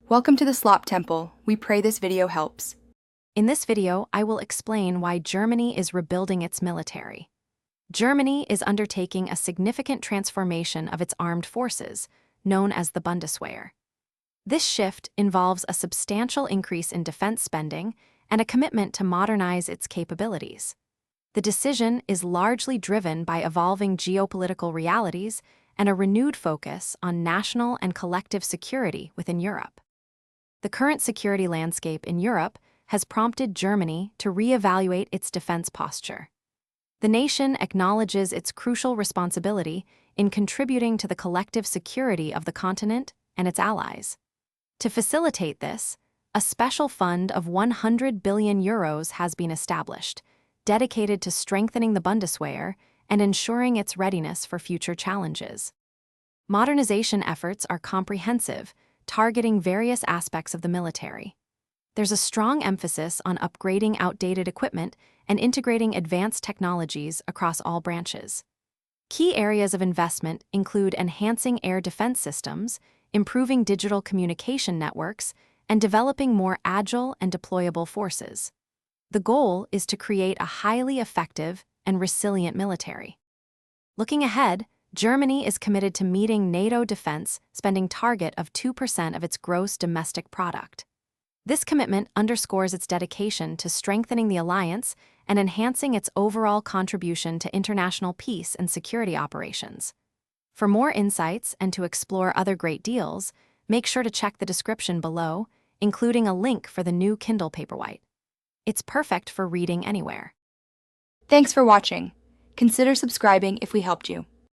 Welcome to the Slop Temple. We pray this video helps. In this video, I will explain why Germany is rebuilding its military. Germany is undertaking a significant transformation of its armed forces, known as the Bundeswehr. This shift involves a substantial increase in defense spending and a commitment to modernize its capabilities. The decision is largely driven by evolving geopolitical realities and a renewed focus on national and collective security within Europe. The current security landscape in Europe has prompted Germany to reevaluate its defense posture. The nation acknowledges its crucial responsibility in contributing to the collective security of the continent and its allies. To facilitate this, a special fund of 100 billion euros has been established, dedicated to strengthening the Bundeswehr and ensuring its readiness for future challenges. Modernization efforts are comprehensive, targeting various aspects of the military. There's a strong emphasis on upgrading outdated equipment and integrating advanced technologies across all branches. Key areas of investment include enhancing air defense systems, improving digital communication networks, and developing more agile and deployable forces. The goal is to create a highly effective and resilient military. Looking ahead, Germany is committed to meeting NATO defense spending target of 2% of its gross domestic product. This commitment underscores its dedication to strengthening the alliance and enhancing its overall contribution to international peace and security operations. For more insights and to explore other great deals, make sure to check the description below, including a link for the new Kindle Paperwhite. It's perfect for reading anywhere. Thanks for watching. Consider subscribing if we helped you.